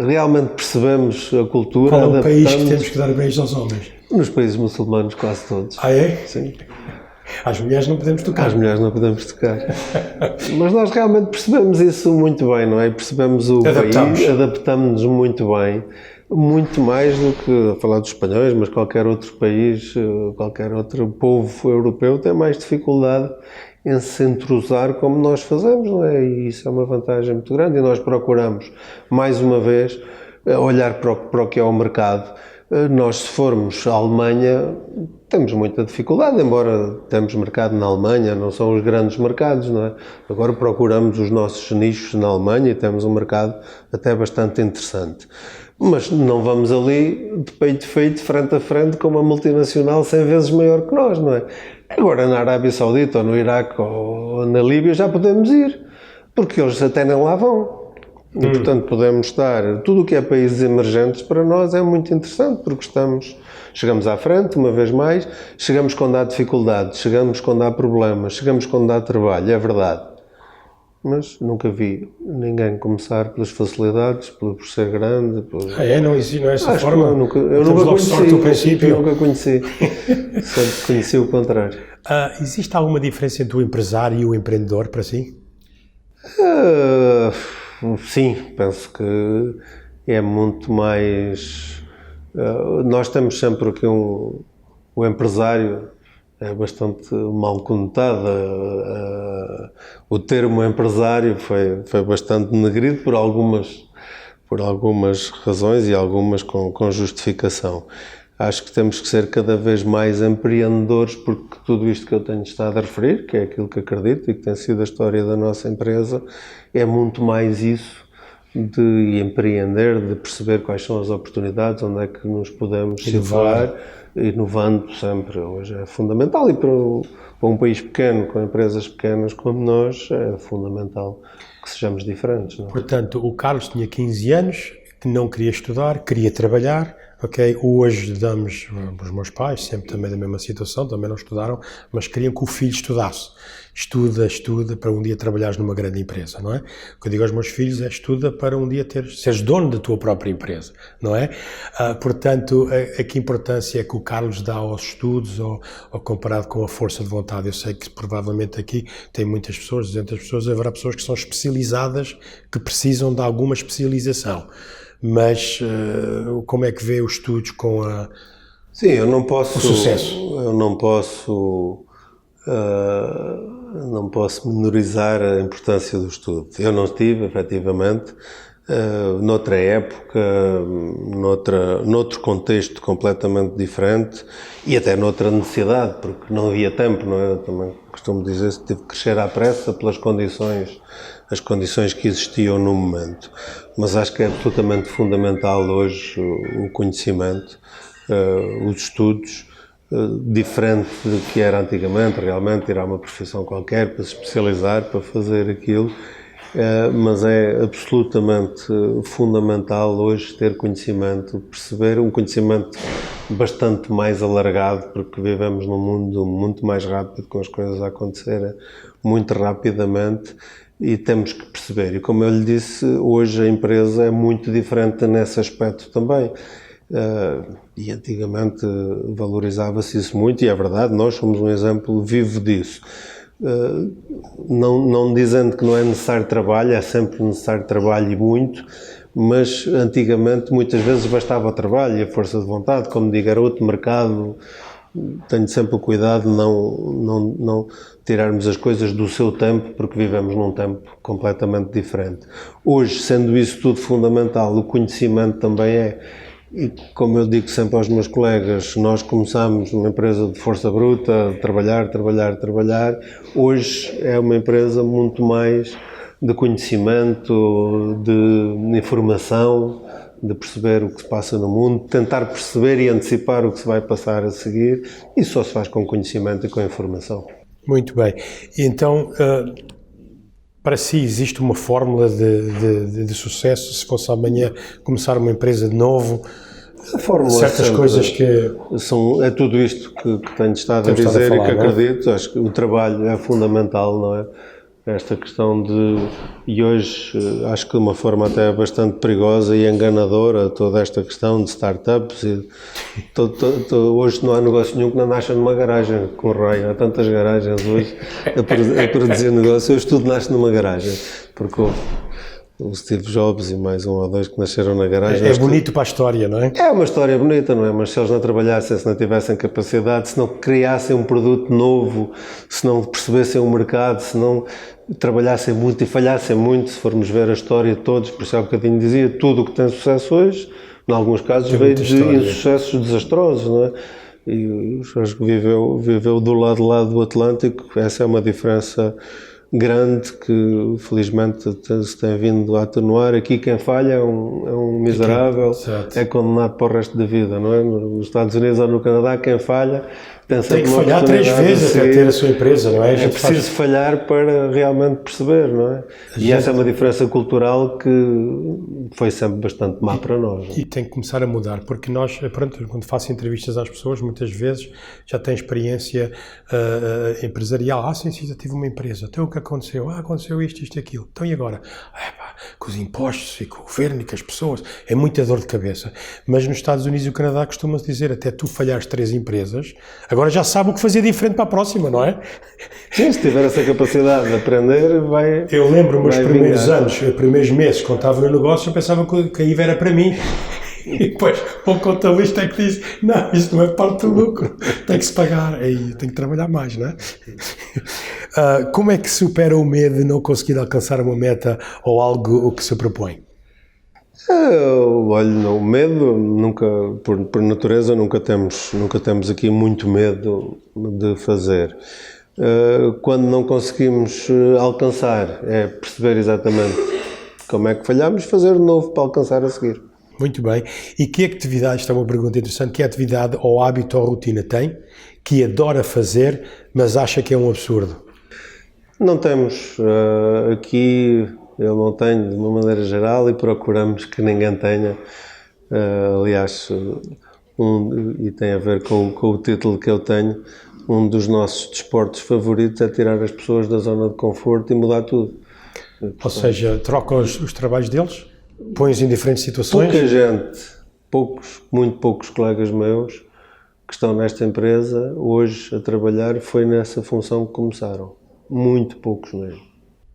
realmente percebemos a cultura. Qual é o país que temos que dar beijos aos homens? Nos países muçulmanos, quase todos. Ah, é? Sim. Às mulheres não podemos tocar. Às mulheres não podemos tocar. Mas nós realmente percebemos isso muito bem, não é? Percebemos o país, adaptamos-nos muito bem, muito mais do que, a falar dos espanhóis, mas qualquer outro país, qualquer outro povo europeu tem mais dificuldade em se entrosar como nós fazemos, não é? E isso é uma vantagem muito grande, e nós procuramos, mais uma vez, olhar para o que é o mercado. Nós, se formos à Alemanha, temos muita dificuldade, embora temos mercado na Alemanha, não são os grandes mercados, não é? Agora procuramos os nossos nichos na Alemanha e temos um mercado até bastante interessante. Mas não vamos ali de peito feito, frente a frente, com uma multinacional 100 vezes maior que nós, não é? Agora na Arábia Saudita, ou no Iraque, ou na Líbia já podemos ir, porque eles até nem lá vão. E, portanto, podemos estar... Tudo o que é países emergentes para nós é muito interessante, porque chegamos à frente, uma vez mais, chegamos quando há dificuldades, chegamos quando há problemas, chegamos quando há trabalho, é verdade. Mas nunca vi ninguém começar pelas facilidades, por ser grande. Não existe, não é essa forma? Eu nunca conheci. Eu nunca conheci. Sempre conheci o contrário. Existe alguma diferença entre o empresário e o empreendedor para si? Sim, penso que é muito mais... nós temos sempre aqui o empresário é bastante mal conotado. O termo empresário foi bastante denegrido por algumas razões e algumas com justificação. Acho que temos que ser cada vez mais empreendedores, porque tudo isto que eu tenho estado a referir, que é aquilo que acredito e que tem sido a história da nossa empresa, é muito mais isso de empreender, de perceber quais são as oportunidades, onde é que nos podemos situar, inovando sempre. Hoje é fundamental, e para um país pequeno, com empresas pequenas como nós, é fundamental que sejamos diferentes. Não é? Portanto, o Carlos tinha 15 anos, que não queria estudar, queria trabalhar. Ok, hoje damos, os meus pais, sempre também da mesma situação, também não estudaram, mas queriam que o filho estudasse. Estuda para um dia trabalhares numa grande empresa, não é? O que eu digo aos meus filhos é estuda para um dia seres dono da tua própria empresa, não é? Portanto, a que importância é que o Carlos dá aos estudos ou comparado com a força de vontade? Eu sei que provavelmente aqui tem muitas pessoas, 200 pessoas, haverá pessoas que são especializadas, que precisam de alguma especialização. Mas como é que vê os estudos com a... Sim, eu não posso... o sucesso. Eu não posso menorizar a importância do estudo. Eu não estive, efetivamente, noutra época, noutro contexto completamente diferente e até noutra necessidade, porque não havia tempo, não é? Eu também costumo dizer que tive que crescer à pressa pelas as condições que existiam no momento. Mas acho que é absolutamente fundamental hoje o conhecimento, os estudos, diferente do que era antigamente, realmente ir a uma profissão qualquer para se especializar, para fazer aquilo, mas é absolutamente fundamental hoje ter conhecimento, perceber um conhecimento bastante mais alargado, porque vivemos num mundo muito mais rápido, com as coisas a acontecerem muito rapidamente, e temos que perceber. E como eu lhe disse, hoje a empresa é muito diferente nesse aspecto também. E antigamente valorizava-se isso muito, e é verdade, nós somos um exemplo vivo disso. Não dizendo que não é necessário trabalho, é sempre necessário trabalho e muito, mas antigamente muitas vezes bastava o trabalho e a força de vontade. Como digo, era outro mercado. Tenho sempre o cuidado de não tirarmos as coisas do seu tempo, porque vivemos num tempo completamente diferente. Hoje, sendo isso tudo fundamental, o conhecimento também é. E como eu digo sempre aos meus colegas, nós começamos numa empresa de força bruta, trabalhar. Hoje é uma empresa muito mais de conhecimento, de informação, de perceber o que se passa no mundo, tentar perceber e antecipar o que se vai passar a seguir. Isso só se faz com conhecimento e com informação. Muito bem. Então, para si existe uma fórmula de sucesso? Se fosse amanhã começar uma empresa de novo, a fórmula certas coisas que... É tudo isto que tenho estado a dizer e que acredito. Acho que o trabalho é fundamental, não é? Esta questão e hoje acho que de uma forma até bastante perigosa e enganadora, toda esta questão de startups. Hoje não há negócio nenhum que não nasça numa garagem, com raio. Há tantas garagens hoje a produzir negócio. Hoje tudo nasce numa garagem, porque o Steve Jobs e mais um ou dois que nasceram na garagem. É bonito para a história, não é? É uma história bonita, não é? Mas se eles não trabalhassem, se não tivessem capacidade, se não criassem um produto novo, se não percebessem o mercado, se não trabalhassem muito e falhassem muito, se formos ver a história de todos, por isso há um bocadinho dizia, tudo o que tem sucesso hoje, em alguns casos veio de insucessos desastrosos, não é? E acho que viveu do lado do Atlântico. Essa é uma diferença grande que felizmente se tem vindo a atenuar. Aqui quem falha é um miserável, é condenado para o resto da vida, não é? Nos Estados Unidos ou no Canadá, quem falha tem que falhar 3 vezes até ter a sua empresa, não é? É preciso falhar para realmente perceber, não é? E essa é uma diferença cultural que foi sempre bastante má para nós. Não é? E tem que começar a mudar, porque nós, pronto, quando faço entrevistas às pessoas, muitas vezes já têm experiência empresarial. Sim, já tive uma empresa. Então o que aconteceu? Aconteceu isto e aquilo. Então e agora? Com os impostos e com o governo e com as pessoas. É muita dor de cabeça. Mas nos Estados Unidos e no Canadá costuma-se dizer, até tu falhares 3 empresas, agora já sabe o que fazer diferente para a próxima, não é? Sim, se tiver essa capacidade de aprender, vai. Eu lembro-me os primeiros anos, os primeiros meses, quando estava no negócio, eu pensava que a IVA era para mim. E depois o contabilista é que disse, não, isto não é parte do lucro, tem que se pagar, aí tem que trabalhar mais, não é? Como é que supera o medo de não conseguir alcançar uma meta ou algo o que se propõe? Olha, o medo, nunca, por natureza, nunca temos aqui muito medo de fazer. Quando não conseguimos alcançar, é perceber exatamente como é que falhamos, fazer de novo para alcançar a seguir. Muito bem. E que atividade, esta é uma pergunta interessante, que atividade ou hábito ou rotina tem, que adora fazer, mas acha que é um absurdo? Não temos. Aqui eu não tenho, de uma maneira geral, e procuramos que ninguém tenha. Aliás, e tem a ver com o título que eu tenho, um dos nossos desportos favoritos é tirar as pessoas da zona de conforto e mudar tudo. Ou seja, troca os trabalhos deles? Põe-os em diferentes situações? Pouca gente, muito poucos colegas meus que estão nesta empresa hoje a trabalhar foi nessa função que começaram. Muito poucos mesmo.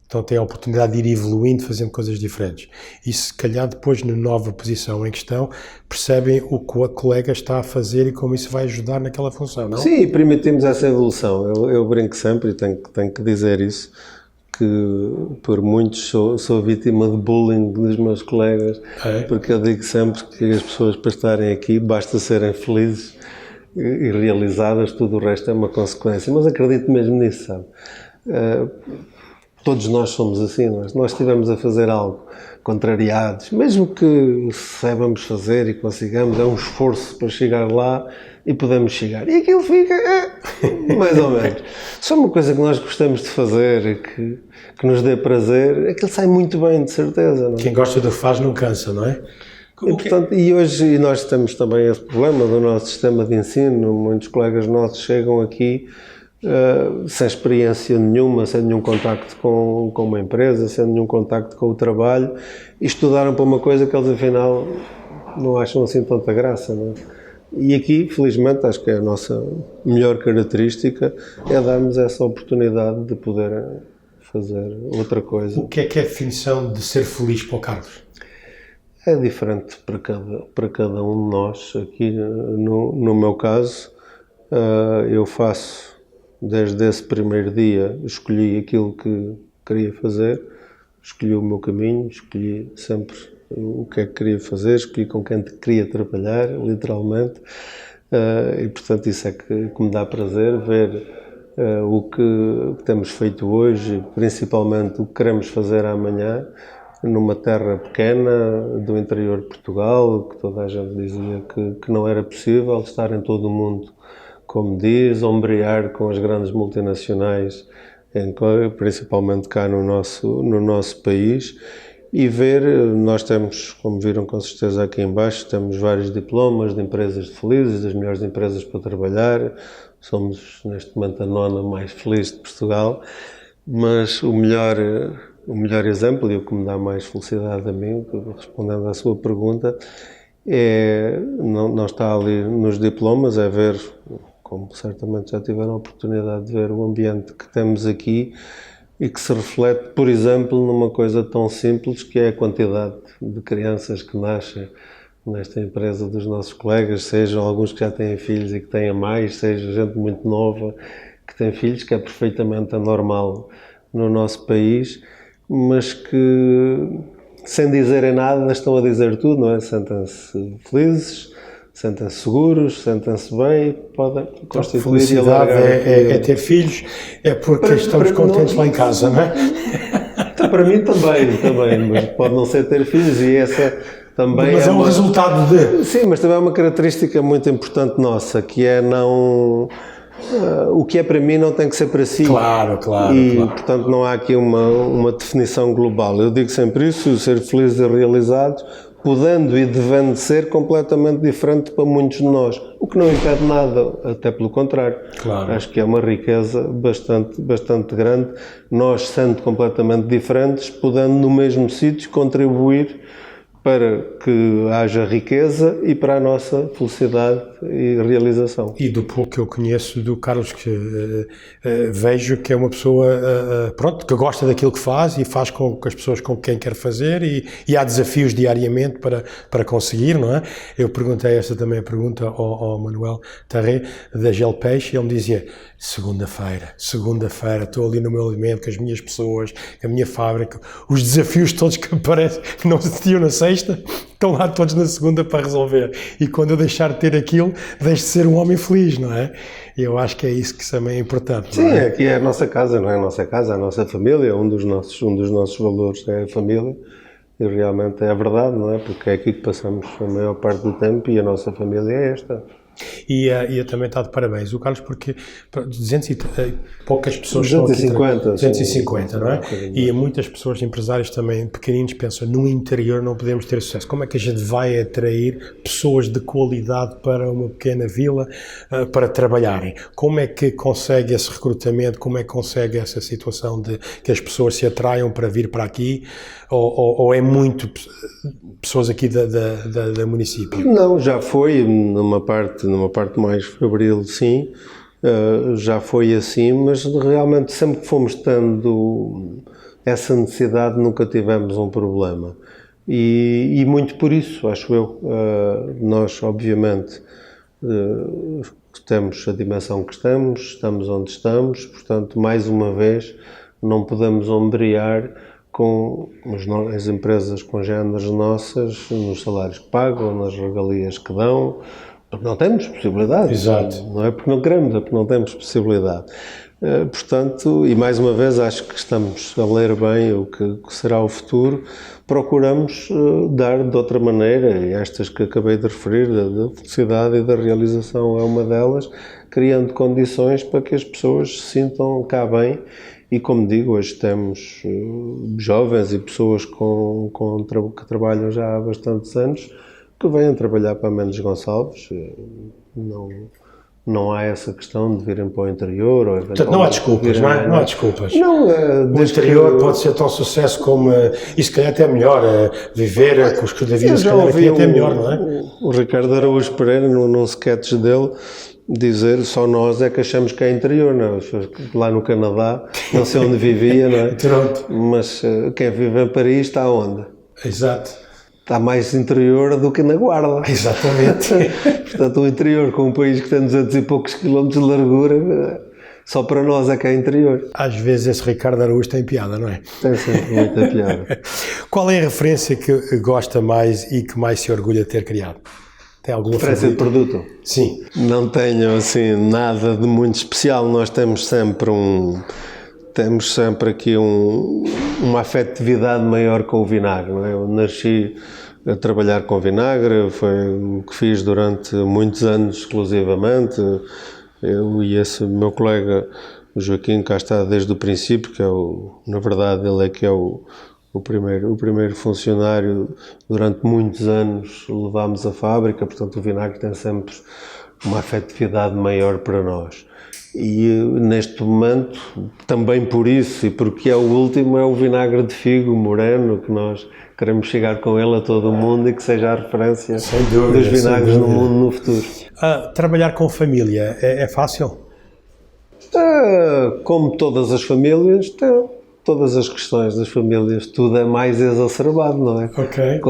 Então tem a oportunidade de ir evoluindo, fazendo coisas diferentes. E se calhar depois na nova posição em questão, percebem o que o colega está a fazer e como isso vai ajudar naquela função, não? Sim, permitimos essa evolução. Eu brinco sempre e tenho que dizer isso, que por muitos sou vítima de bullying dos meus colegas, porque eu digo sempre que as pessoas para estarem aqui basta serem felizes e realizadas, tudo o resto é uma consequência, mas acredito mesmo nisso, sabe? Todos nós somos assim, nós estivemos a fazer algo contrariados, mesmo que saibamos fazer e consigamos, é um esforço para chegar lá e podemos chegar. E aquilo fica mais ou menos. Só uma coisa que nós gostamos de fazer, que nos dê prazer, aquilo sai muito bem, de certeza. Não é? Quem gosta do que faz não cansa, não é? E, portanto, e hoje nós temos também esse problema do nosso sistema de ensino. Muitos colegas nossos chegam aqui sem experiência nenhuma, sem nenhum contacto com uma empresa, sem nenhum contacto com o trabalho, e estudaram para uma coisa que eles afinal não acham assim tanta graça, não é? E aqui, felizmente, acho que é a nossa melhor característica, é darmos essa oportunidade de poder fazer outra coisa. O que é a definição de ser feliz para o Carlos? É diferente para cada um de nós. Aqui, no meu caso, eu faço, desde esse primeiro dia, escolhi aquilo que queria fazer, escolhi o meu caminho, escolhi sempre o que é que queria fazer, escolhi com quem queria trabalhar, literalmente, e portanto isso é que me dá prazer, ver o que temos feito hoje, principalmente o que queremos fazer amanhã, numa terra pequena do interior de Portugal, que toda a gente dizia que não era possível, estar em todo o mundo, como diz, ombrear com as grandes multinacionais, principalmente cá no nosso país, e ver, nós temos, como viram com certeza aqui em baixo, temos vários diplomas de empresas felizes, das melhores empresas para trabalhar, somos neste momento a 9ª mais feliz de Portugal, mas o melhor exemplo, e o que me dá mais felicidade a mim, respondendo à sua pergunta, não está ali nos diplomas, é ver, como certamente já tiveram a oportunidade de ver, o ambiente que temos aqui e que se reflete, por exemplo, numa coisa tão simples que é a quantidade de crianças que nascem nesta empresa dos nossos colegas, sejam alguns que já têm filhos e que têm mais, seja gente muito nova que tem filhos, que é perfeitamente anormal no nosso país, mas que, sem dizerem nada, estão a dizer tudo, não é? Sentem-se felizes, sentem-se seguros, sentem-se bem e podem constituir felicidade é ter filhos, é porque estamos contentes lá em casa, não é? Então, para mim também, mas pode não ser ter filhos e essa também mas é um resultado de... Sim, mas também é uma característica muito importante nossa, que é não... o que é para mim não tem que ser para si. Claro. Portanto, não há aqui uma definição global. Eu digo sempre isso, ser felizes e realizados, podendo e devendo ser completamente diferente para muitos de nós. O que não impede nada, até pelo contrário. Claro. Acho que é uma riqueza bastante grande, nós sendo completamente diferentes, podendo no mesmo sítio contribuir para que haja riqueza e para a nossa felicidade e realização. E do pouco que eu conheço do Carlos, que vejo que é uma pessoa que gosta daquilo que faz e faz com as pessoas com quem quer fazer e há desafios diariamente para conseguir, não é? Eu perguntei essa também a pergunta ao Manuel Tarré da Gel Peixe e ele me dizia, segunda-feira, estou ali no meu alimento com as minhas pessoas, a minha fábrica, os desafios todos que aparecem, que não se tinham na sexta, estão lá todos na segunda para resolver. E quando eu deixar de ter aquilo, deixo de ser um homem feliz, não é? E eu acho que é isso que também é importante. Sim, aqui é a nossa casa, não é a nossa casa, a nossa família, um dos nossos valores é a família. E realmente é a verdade, não é? Porque é aqui que passamos a maior parte do tempo e a nossa família é esta. E eu também está de parabéns, o Carlos, porque 200 e poucas pessoas 250, 250, não é? E muitas pessoas, empresários também pequeninos, pensam, no interior não podemos ter sucesso. Como é que a gente vai atrair pessoas de qualidade para uma pequena vila para trabalharem? Como é que consegue esse recrutamento? Como é que consegue essa situação de que as pessoas se atraiam para vir para aqui? Ou é muito pessoas aqui da município? Não, já foi numa parte mais fabril, sim, já foi assim, mas realmente sempre que fomos tendo essa necessidade nunca tivemos um problema. E muito por isso, acho eu, nós obviamente temos a dimensão que estamos onde estamos, portanto, mais uma vez, não podemos ombrear com as empresas congêneres nossas, nos salários que pagam, nas regalias que dão, porque não temos possibilidade. Exato. Não é porque não queremos, é porque não temos possibilidade. Portanto, e mais uma vez acho que estamos a ler bem o que será o futuro, procuramos dar de outra maneira, e estas que acabei de referir, da felicidade e da realização é uma delas, criando condições para que as pessoas se sintam cá bem. E como digo, hoje temos jovens e pessoas que trabalham já há bastantes anos que vêm trabalhar para Mendes Gonçalves. Não há essa questão de virem para o interior. Ou portanto, não há desculpas, não é? Não há desculpas. Não, o interior pode ser tão sucesso como, e se calhar até melhor, viver com os que da vida, se calhar aqui até melhor, não é? O Ricardo Araújo Pereira, num sketch dele, dizer só nós é que achamos que é interior, não é? Lá no Canadá, não sei onde vivia, não é? Mas quem vive em Paris está onde? Exato. Está mais interior do que na Guarda. Exatamente. Portanto, o interior, com um país que tem 200 e poucos quilómetros de largura, só para nós é que é interior. Às vezes esse Ricardo Araújo tem piada, não é? Tem sempre muita piada. Qual é a referência que gosta mais e que mais se orgulha de ter criado? Tem alguma referência de produto? Sim. Não tenho assim nada de muito especial. Nós temos sempre aqui uma afetividade maior com o vinagre, não é? Eu nasci a trabalhar com vinagre, foi o que fiz durante muitos anos exclusivamente. Eu e esse meu colega, o Joaquim, cá está desde o princípio, que na verdade ele é que é o primeiro funcionário. Durante muitos anos levámos a fábrica, portanto o vinagre tem sempre uma afetividade maior para nós. E neste momento, também por isso, e porque é o último, é o vinagre de figo moreno, que nós queremos chegar com ele a todo o mundo e que seja a referência dos vinagres no mundo no futuro. Trabalhar com família é fácil? Como todas as famílias, todas as questões das famílias, tudo é mais exacerbado, não é? Ok.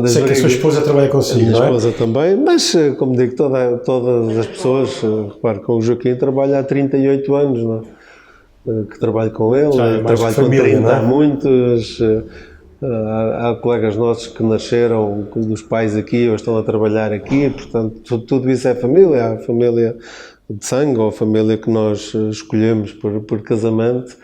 Sei que a sua esposa trabalha consigo, não é? A minha esposa também, mas, como digo, todas as pessoas, repare, com o Joaquim trabalho há 38 anos, não é? Que trabalho com ele, trabalho com 30 há muitos, Há colegas nossos que nasceram dos pais aqui ou estão a trabalhar aqui, portanto, tudo isso é família. Há a família de sangue ou a família que nós escolhemos por casamento,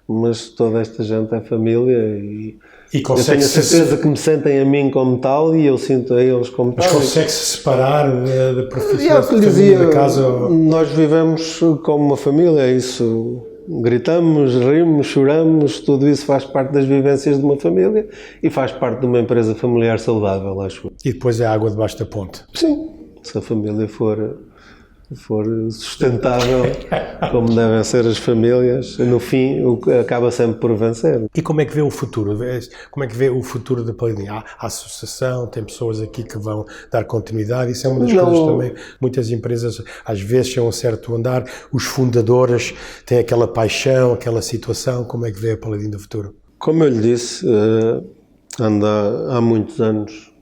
mas toda esta gente é família e eu tenho a certeza que me sentem a mim como tal e eu sinto a eles como tal. Mas consegue-se separar da profissão da casa? Nós vivemos como uma família, é isso. Gritamos, rimos, choramos, tudo isso faz parte das vivências de uma família e faz parte de uma empresa familiar saudável, acho. E depois é a água debaixo da ponte? Sim, se a família for sustentável, como devem ser as famílias, no fim acaba sempre por vencer. E como é que vê o futuro? Como é que vê o futuro da Paladin? Há associação, tem pessoas aqui que vão dar continuidade, isso é uma das coisas também. Muitas empresas às vezes chegam a um certo andar, os fundadores têm aquela paixão, aquela situação, como é que vê a Paladin do futuro? Como eu lhe disse, anda há muitos anos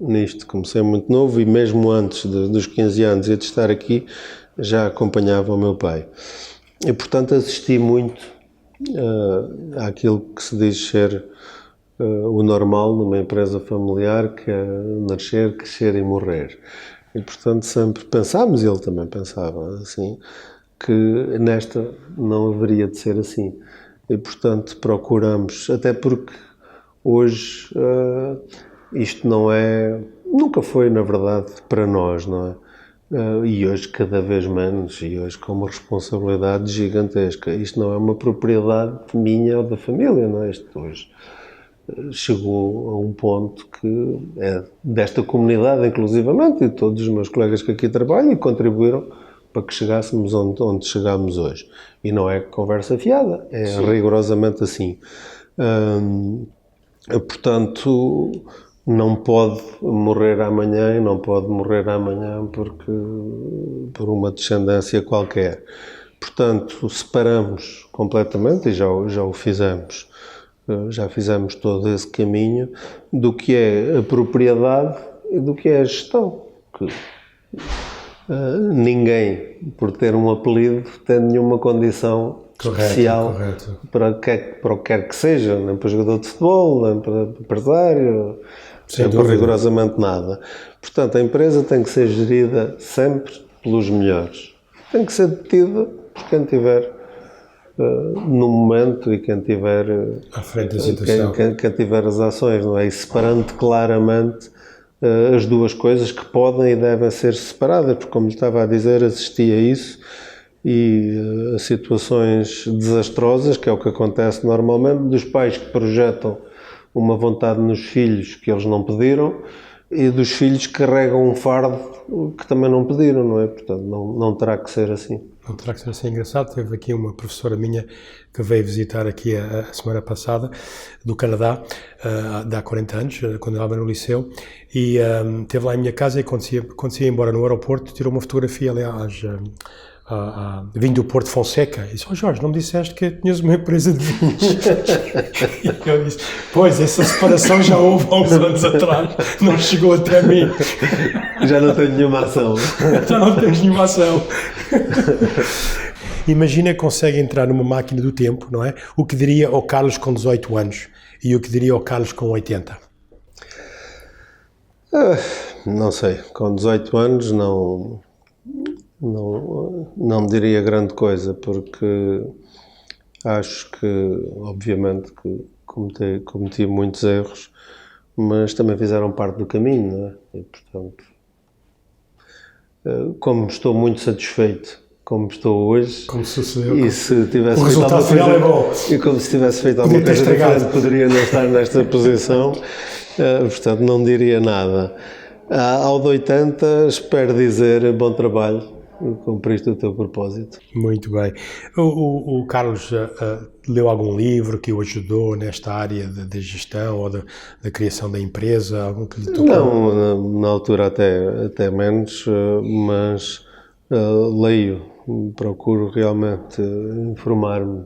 nisto, comecei muito novo e mesmo antes dos 15 anos e de estar aqui já acompanhava o meu pai e portanto assisti muito àquilo que se diz ser o normal numa empresa familiar, que é nascer, crescer e morrer, e portanto sempre pensámos, e ele também pensava assim, que nesta não haveria de ser assim e portanto procuramos, até porque hoje isto nunca foi, na verdade, para nós, não é? E hoje cada vez menos, e hoje com uma responsabilidade gigantesca. Isto não é uma propriedade minha ou da família, não é? Isto hoje chegou a um ponto que é desta comunidade, inclusivamente, e de todos os meus colegas que aqui trabalham e contribuíram para que chegássemos onde chegámos hoje. E não é conversa fiada, é Sim. rigorosamente assim. Portanto, não pode morrer amanhã e não pode morrer amanhã por uma descendência qualquer. Portanto, separamos completamente, e já o fizemos, já fizemos todo esse caminho, do que é a propriedade e do que é a gestão. Ninguém, por ter um apelido, tem nenhuma condição especial para o que quer que seja, nem para jogador de futebol, nem para empresário, nem para rigorosamente nada. Portanto, a empresa tem que ser gerida sempre pelos melhores. Tem que ser detida por quem tiver no momento e quem tiver à frente da situação. Quem tiver as ações, não é? E separando claramente as duas coisas que podem e devem ser separadas, porque, como lhe estava a dizer, assisti a isso e a situações desastrosas, que é o que acontece normalmente, dos pais que projetam uma vontade nos filhos que eles não pediram e dos filhos que carregam um fardo que também não pediram, não é? Portanto, não terá que ser assim. Não terá que ser assim. Engraçado, teve aqui uma professora minha que veio visitar aqui a semana passada, do Canadá, há 40 anos, quando eu estava no liceu, e esteve lá em minha casa e quando se ia embora no aeroporto, tirou uma fotografia, aliás, vinho do Porto Fonseca, e disse: Jorge, não me disseste que tinhas uma empresa de vinhos? E eu disse: pois, essa separação já houve há uns anos atrás, não chegou até mim. Já não tenho nenhuma ação. Já não tens nenhuma ação. Imagina que consegue entrar numa máquina do tempo, não é? O que diria ao Carlos com 18 anos e o que diria ao Carlos com 80? Não sei, com 18 anos não diria grande coisa, porque acho que, obviamente, que cometi muitos erros, mas também fizeram parte do caminho, não é? E, portanto, como estou muito satisfeito, como estou hoje, como sucedeu, e se tivesse o resultado final é bom, e como se tivesse feito alguma coisa diferente, poderia não estar nesta posição, portanto, não diria nada. Ao de 80, espero dizer bom trabalho, cumpriste o teu propósito. Muito bem. O Carlos leu algum livro que o ajudou nesta área de gestão ou da criação da empresa? Algum que lhe tocou? Não, na altura até menos, mas leio, procuro realmente informar-me.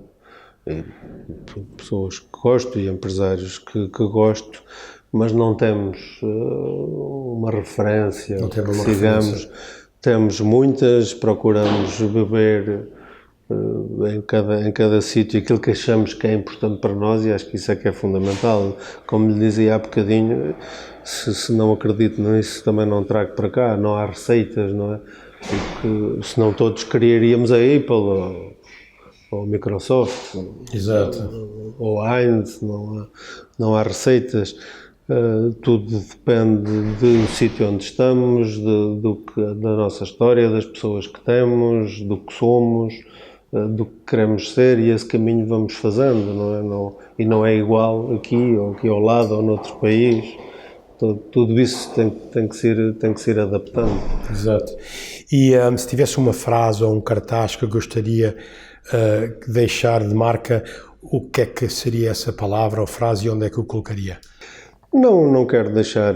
Pessoas que gosto e empresários que gosto, mas não temos uma referência, não temos uma referência. Temos muitas, procuramos beber em cada sítio aquilo que achamos que é importante para nós, e acho que isso é que é fundamental. Como lhe dizia há bocadinho, se não acredito nisso, também não trago para cá, não há receitas, não é? Porque senão todos criaríamos a Apple ou Microsoft. Exato. Ou Heinz, não há receitas. Tudo depende do sítio onde estamos, da nossa história, das pessoas que temos, do que somos, do que queremos ser, e esse caminho vamos fazendo, não é? E não é igual aqui ou aqui ao lado ou noutro país. Tudo isso tem que se ir adaptando. Exato. E se tivesse uma frase ou um cartaz que gostaria de deixar de marca, o que é que seria essa palavra ou frase e onde é que o colocaria? Não quero deixar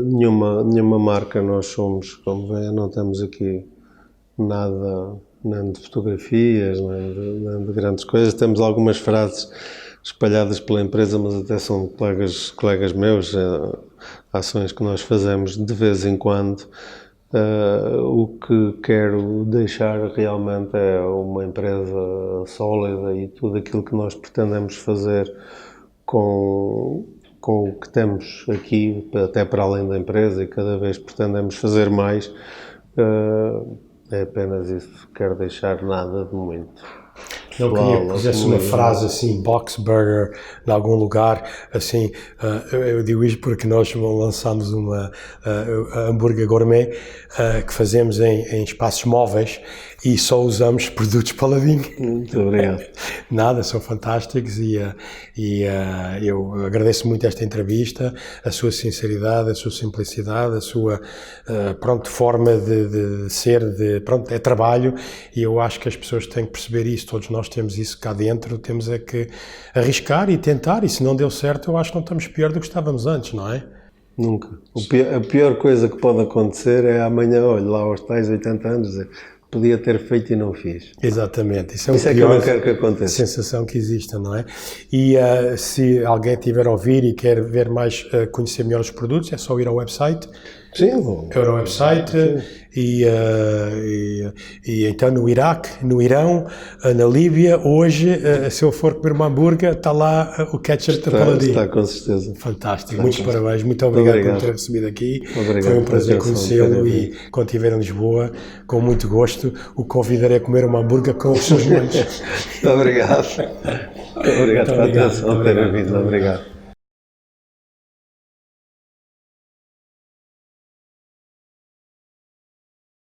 nenhuma marca. Nós somos, como vê, não temos aqui nada, nem de fotografias, nem de grandes coisas. Temos algumas frases espalhadas pela empresa, mas até são colegas meus, ações que nós fazemos de vez em quando. O que quero deixar realmente é uma empresa sólida, e tudo aquilo que nós pretendemos fazer com o que temos aqui, até para além da empresa, e cada vez pretendemos fazer mais. É apenas isso. Quero deixar nada de muito. Não queria que fizesse uma frase assim, box burger, em algum lugar, assim, eu digo isto porque nós lançamos uma hambúrguer gourmet que fazemos em espaços móveis e só usamos produtos Paladin. Muito obrigado. Nada, são fantásticos, e eu agradeço muito esta entrevista, a sua sinceridade, a sua simplicidade, a sua forma de ser, é trabalho, e eu acho que as pessoas têm que perceber isso. Todos nós temos isso cá dentro, temos é que arriscar e tentar, e se não deu certo, eu acho que não estamos pior do que estávamos antes, não é? Nunca. A pior coisa que pode acontecer é amanhã, olha, lá aos tais 80 anos, dizer, podia ter feito e não fiz. Exatamente. Isso é que eu não quero que aconteça. Sensação que exista, não é? E se alguém tiver a ouvir e quer ver mais, conhecer melhor os produtos, é só ir ao website. Sim, ao website. E então no Iraque, no Irão, na Líbia, hoje, se eu for comer uma hambúrguer, está lá o ketchup da Paladin. Está, com certeza. Fantástico. Muitos parabéns. Muito obrigado por ter recebido aqui. Obrigado. Foi um prazer conhecê-lo, e quando estiver em Lisboa, com muito gosto, o convidarei a comer uma hambúrguer com os seus molhos. Muito obrigado. Obrigado pela atenção, ter vindo. Obrigado.